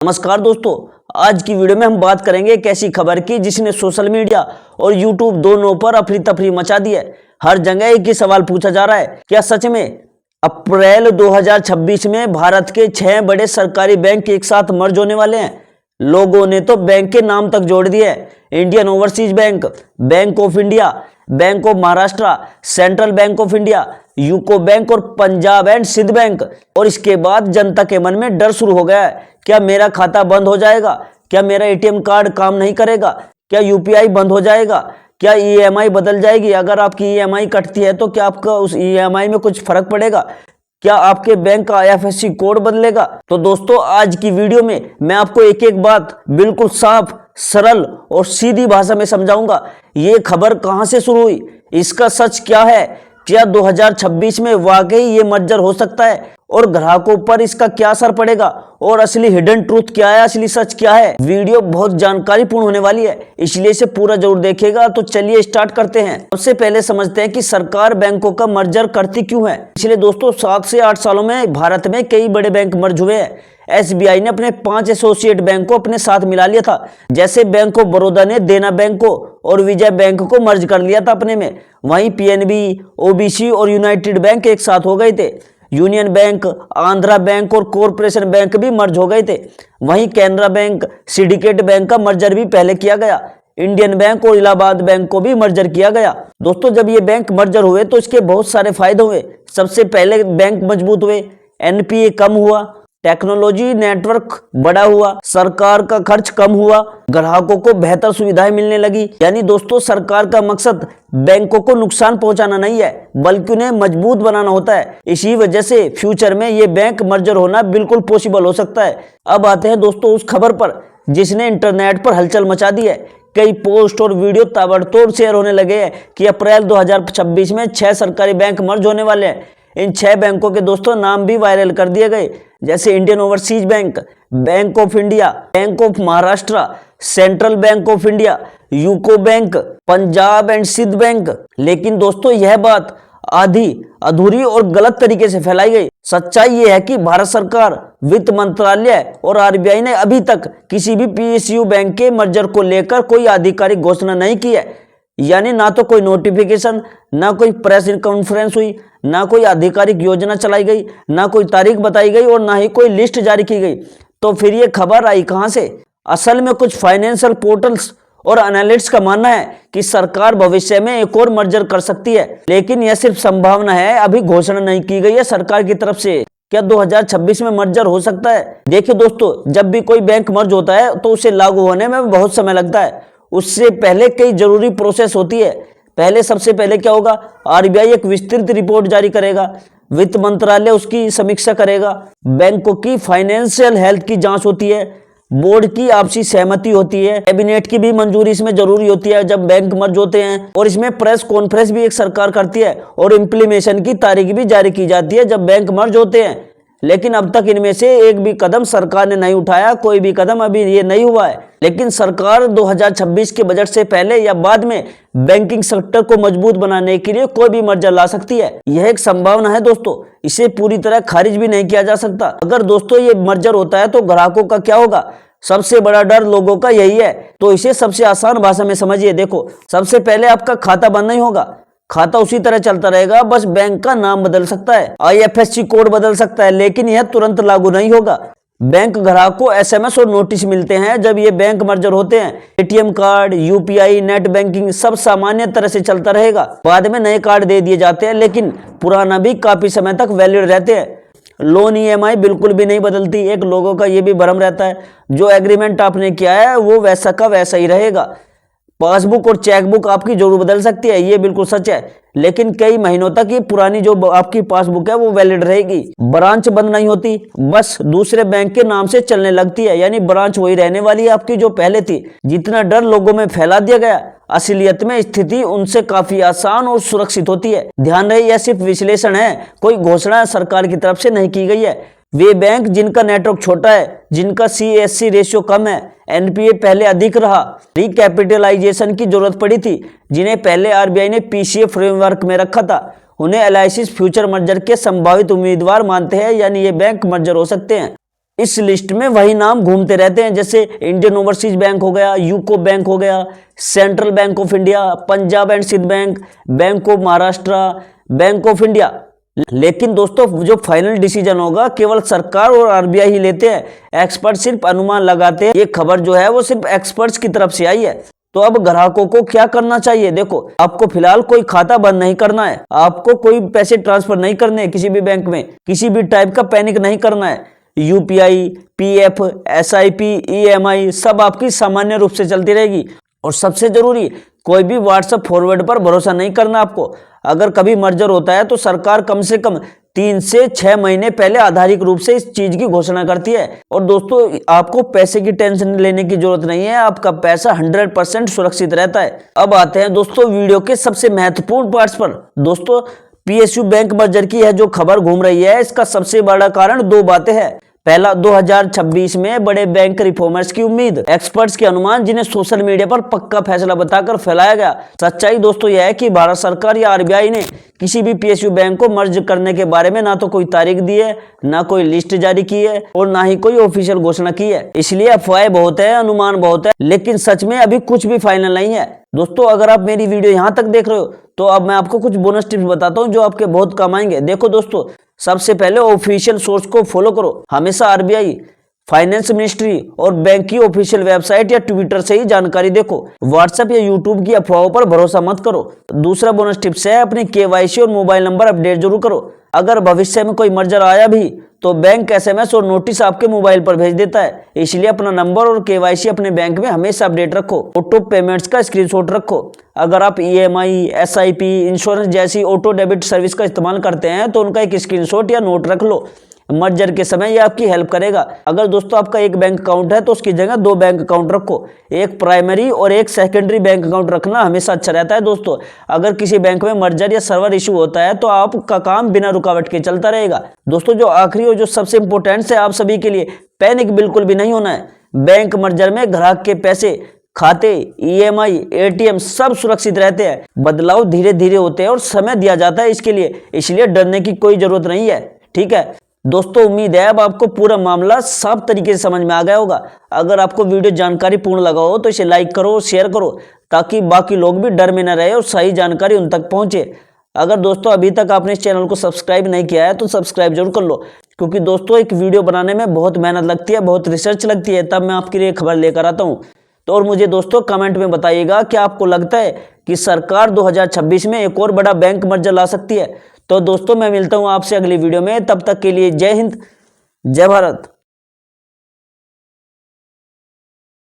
नमस्कार दोस्तों, आज की वीडियो में हम बात करेंगे एक ऐसी खबर की जिसने सोशल मीडिया और यूट्यूब दोनों पर अफरी तफरी मचा दी है। हर जगह एक ही सवाल पूछा जा रहा है, क्या सच में अप्रैल 2026 में भारत के 6 बड़े सरकारी बैंक एक साथ मर्ज होने वाले हैं? लोगों ने तो बैंक के नाम तक जोड़ दिए हैं। Indian Overseas Bank, Bank of India, Bank of Maharashtra, Central Bank of India, UCO bank और पंजाब एंड सिंध बैंक। और इसके बाद जनता के मन में डर शुरू हो गया है, क्या मेरा खाता बंद हो जाएगा? क्या मेरा एटीएम कार्ड काम नहीं करेगा? क्या यूपीआई बंद हो जाएगा? क्या ईएमआई बदल जाएगी? अगर आपकी ईएमआई कटती है तो क्या आपका उस ईएमआई में कुछ फर्क पड़ेगा? क्या आपके बैंक का आईएफएससी कोड बदलेगा? तो दोस्तों, आज की वीडियो में मैं आपको एक एक बात बिल्कुल साफ, सरल और सीधी भाषा में समझाऊंगा। ये खबर कहां से शुरू हुई, इसका सच क्या है, क्या 2026 में वाकई ये मर्जर हो सकता है और ग्राहकों पर इसका क्या असर पड़ेगा, और असली हिडन ट्रूथ क्या है, असली सच क्या है। वीडियो बहुत जानकारीपूर्ण होने वाली है, इसलिए इसे पूरा जरूर देखिएगा। तो चलिए स्टार्ट करते हैं। सबसे पहले समझते हैं कि सरकार बैंकों का मर्जर करती क्यों है। पिछले दोस्तों 7 से 8 सालों में भारत में कई बड़े बैंक मर्ज हुए हैं। एसबीआई ने अपने 5 एसोसिएट बैंक को अपने साथ मिला लिया था। जैसे बैंक ऑफ बड़ौदा ने देना बैंक को और विजय बैंक को मर्ज कर लिया था अपने में। वहीं पीएनबी, ओबीसी और यूनाइटेड बैंक एक साथ हो गए थे। यूनियन बैंक, आंध्रा बैंक और कॉरपोरेशन बैंक भी मर्ज हो गए थे। वहीं कैनरा बैंक, सिंडिकेट बैंक का मर्जर भी पहले किया गया। इंडियन बैंक और इलाहाबाद बैंक को भी मर्जर किया गया। दोस्तों, जब ये बैंक मर्जर हुए तो इसके बहुत सारे फायदे हुए। सबसे पहले बैंक मजबूत हुए, एनपीए कम हुआ, टेक्नोलॉजी नेटवर्क बड़ा हुआ, सरकार का खर्च कम हुआ, ग्राहकों को बेहतर सुविधाएं मिलने लगी। यानी दोस्तों, सरकार का मकसद बैंकों को नुकसान पहुंचाना नहीं है, बल्कि उन्हें मजबूत बनाना होता है। इसी वजह से फ्यूचर में ये बैंक मर्जर होना बिल्कुल पॉसिबल हो सकता है। अब आते हैं दोस्तों उस खबर पर जिसने इंटरनेट पर हलचल मचा दी है। कई पोस्ट और वीडियो ताबड़तोड़ शेयर होने लगे हैं कि अप्रैल 2026 में 6 सरकारी बैंक मर्ज होने वाले हैं। इन 6 बैंकों के दोस्तों नाम भी वायरल कर दिए गए, जैसे Indian Overseas Bank, Bank of India, Bank of Maharashtra, Central Bank of India, UCO Bank, Punjab and Sindh Bank. लेकिन दोस्तों, यह बात आधी अधूरी और गलत तरीके से फैलाई गई। सच्चाई यह है कि भारत सरकार, वित्त मंत्रालय और आरबीआई ने अभी तक किसी भी पीएसयू बैंक के मर्जर को लेकर कोई आधिकारिक घोषणा नहीं की है। यानी ना तो कोई नोटिफिकेशन, ना कोई प्रेस कॉन्फ्रेंस हुई, ना कोई आधिकारिक योजना चलाई गई, ना कोई तारीख बताई गई और ना ही कोई लिस्ट जारी की गई। तो फिर ये खबर आई कहां से? असल में कुछ फाइनेंशियल पोर्टल्स और एनालिस्ट्स का मानना है कि सरकार भविष्य में एक और मर्जर कर सकती है, लेकिन यह सिर्फ संभावना है, अभी घोषणा नहीं की गई है सरकार की तरफ से। क्या 2026 में मर्जर हो सकता है? देखिए दोस्तों, जब भी कोई बैंक मर्ज होता है तो उसे लागू होने में बहुत समय लगता है। उससे पहले कई जरूरी प्रोसेस होती है। सबसे पहले क्या होगा, आरबीआई एक विस्तृत रिपोर्ट जारी करेगा, वित्त मंत्रालय उसकी समीक्षा करेगा, बैंकों की फाइनेंशियल हेल्थ की जांच होती है, बोर्ड की आपसी सहमति होती है, कैबिनेट की भी मंजूरी इसमें जरूरी होती है जब बैंक मर्ज होते हैं, और इसमें प्रेस कॉन्फ्रेंस भी एक सरकार करती है और इम्प्लीमेशन की तारीख भी जारी की जाती है जब बैंक मर्ज होते हैं। लेकिन अब तक इनमें से एक भी कदम सरकार ने नहीं उठाया, कोई भी कदम अभी ये नहीं हुआ है। लेकिन सरकार 2026 के बजट से पहले या बाद में बैंकिंग सेक्टर को मजबूत बनाने के लिए कोई भी मर्जर ला सकती है। यह एक संभावना है दोस्तों, इसे पूरी तरह खारिज भी नहीं किया जा सकता। अगर दोस्तों ये मर्जर होता है तो ग्राहकों का क्या होगा? सबसे बड़ा डर लोगों का यही है। तो इसे सबसे आसान भाषा में समझिए। देखो, सबसे पहले आपका खाता बंद नहीं होगा, खाता उसी तरह चलता रहेगा, बस बैंक का नाम बदल सकता है, आईएफएससी कोड बदल सकता है, लेकिन यह तुरंत लागू नहीं होगा। बैंक ग्राहक को एसएमएस और नोटिस मिलते हैं जब ये बैंक मर्जर होते हैं। ATM card, UPI, net banking सब सामान्य तरह से चलता रहेगा। बाद में नए कार्ड दे दिए जाते हैं, लेकिन पुराना भी काफी समय तक वैलिड रहते हैं। लोन ईएमआई बिल्कुल भी नहीं बदलती। एक लोगों का ये भी भ्रम रहता है, जो एग्रीमेंट आपने किया है वो वैसा का वैसा ही रहेगा। पासबुक और चेकबुक आपकी जरूर बदल सकती है, ये बिल्कुल सच है, लेकिन कई महीनों तक ये पुरानी जो आपकी पासबुक है वो वैलिड रहेगी। ब्रांच बंद नहीं होती, बस दूसरे बैंक के नाम से चलने लगती है, यानी ब्रांच वही रहने वाली है आपकी जो पहले थी। जितना डर लोगों में फैला दिया गया, असलियत में स्थिति उनसे काफी आसान और सुरक्षित होती है। ध्यान रहे, यह सिर्फ विश्लेषण है, कोई घोषणा सरकार की तरफ से नहीं की गई है। वे बैंक जिनका नेटवर्क छोटा है, जिनका सीएससी रेशियो कम है, एनपीए पहले अधिक रहा, रिकैपिटलाइजेशन की जरूरत पड़ी थी, जिन्हें पहले आरबीआई ने पीसीए फ्रेमवर्क में रखा था, उन्हें एलआईसी फ्यूचर मर्जर के संभावित उम्मीदवार मानते हैं, यानी ये बैंक मर्जर हो सकते हैं। इस लिस्ट में वही नाम घूमते रहते हैं, जैसे इंडियन ओवरसीज बैंक हो गया, यूको बैंक हो गया, Central Bank of India, Punjab and Sindh Bank, Bank of Maharashtra, Bank of India. लेकिन दोस्तों जो फाइनल डिसीजन होगा केवल सरकार और आरबीआई ही लेते हैं। एक्सपर्ट सिर्फ अनुमान लगाते हैं। ये खबर जो है वो सिर्फ एक्सपर्ट्स की तरफ से आई है। तो अब ग्राहकों को क्या करना चाहिए? देखो, आपको फिलहाल कोई खाता बंद नहीं करना है, आपको कोई पैसे ट्रांसफर नहीं करने किसी भी बैंक में, किसी भी टाइप का पैनिक नहीं करना है। यूपीआई, पीएफ, एसआईपी, ईएमआई सब आपकी सामान्य रूप से चलती रहेगी। और सबसे जरूरी, कोई भी व्हाट्सएप फॉरवर्ड पर भरोसा नहीं करना आपको। अगर कभी मर्जर होता है तो सरकार कम से कम 3 से 6 महीने पहले आधारिक रूप से इस चीज की घोषणा करती है। और दोस्तों आपको पैसे की टेंशन लेने की जरूरत नहीं है, आपका पैसा 100% सुरक्षित रहता है। अब आते हैं दोस्तों वीडियो के सबसे महत्वपूर्ण पार्ट्स पर। दोस्तों पीएसयू बैंक मर्जर की है जो खबर घूम रही है, इसका सबसे बड़ा कारण 2 बातें हैं। पहला, 2026 में बड़े बैंक रिफॉर्मर्स की उम्मीद, एक्सपर्ट्स के अनुमान जिन्हें सोशल मीडिया पर पक्का फैसला बताकर फैलाया गया। सच्चाई दोस्तों यह है कि भारत सरकार या आरबीआई ने किसी भी पीएसयू बैंक को मर्ज करने के बारे में ना तो कोई तारीख दी है, ना कोई लिस्ट जारी की है और ना ही कोई ऑफिशियल घोषणा की है। इसलिए अफवाहें बहुत है, अनुमान बहुत है, लेकिन सच में अभी कुछ भी फाइनल नहीं है। दोस्तों अगर आप मेरी वीडियो यहाँ तक देख रहे हो तो अब मैं आपको कुछ बोनस टिप्स बताता हूँ जो आपके बहुत काम आएंगे। देखो दोस्तों, सबसे पहले ऑफिशियल सोर्स को फॉलो करो। हमेशा आरबीआई, फाइनेंस मिनिस्ट्री और बैंक की ऑफिशियल वेबसाइट या ट्विटर से ही जानकारी देखो। व्हाट्सएप या यूट्यूब की अफवाहों पर भरोसा मत करो। दूसरा बोनस टिप्स है, अपनी केवाईसी और मोबाइल नंबर अपडेट जरूर करो। अगर भविष्य में कोई मर्जर आया भी तो बैंक एसएमएस और नोटिस आपके मोबाइल पर भेज देता है, इसलिए अपना नंबर और केवाईसी अपने बैंक में हमेशा अपडेट रखो। ऑटो पेमेंट्स का स्क्रीनशॉट रखो। अगर आप ईएमआई, एसआईपी, इंश्योरेंस जैसी ऑटो डेबिट सर्विस का इस्तेमाल करते हैं तो उनका एक स्क्रीनशॉट या नोट रख लो। मर्जर के समय यह आपकी हेल्प करेगा। अगर दोस्तों आपका एक बैंक अकाउंट है तो उसकी जगह 2 बैंक अकाउंट रखो। एक प्राइमरी और एक सेकेंडरी बैंक अकाउंट रखना हमेशा अच्छा रहता है। दोस्तों अगर किसी बैंक में मर्जर या सर्वर इशू होता है तो आपका काम बिना रुकावट के चलता रहेगा। दोस्तों जो आखिरी और जो सबसे इंपॉर्टेंट है आप सभी के लिए, पैनिक बिल्कुल भी नहीं होना है। बैंक मर्जर में ग्राहक के पैसे, खाते, ईएमआई, एटीएम सब सुरक्षित रहते हैं। बदलाव धीरे धीरे होते हैं और समय दिया जाता है इसके लिए, इसलिए डरने की कोई जरूरत नहीं है। ठीक है दोस्तों, उम्मीद है अब आपको पूरा मामला साफ तरीके से समझ में आ गया होगा। अगर आपको वीडियो जानकारी पूर्ण लगा हो तो इसे लाइक करो, शेयर करो, ताकि बाकी लोग भी डर में न रहे और सही जानकारी उन तक पहुंचे। अगर दोस्तों अभी तक आपने इस चैनल को सब्सक्राइब नहीं किया है तो सब्सक्राइब जरूर कर लो, क्योंकि दोस्तों एक वीडियो बनाने में बहुत मेहनत लगती है, बहुत रिसर्च लगती है, तब मैं आपके लिए खबर लेकर आता हूँ। तो और मुझे दोस्तों कमेंट में बताइएगा कि आपको लगता है कि सरकार 2026 में एक और बड़ा बैंक मर्जर ला सकती है। तो दोस्तों मैं मिलता हूं आपसे अगली वीडियो में, तब तक के लिए जय हिंद, जय भारत।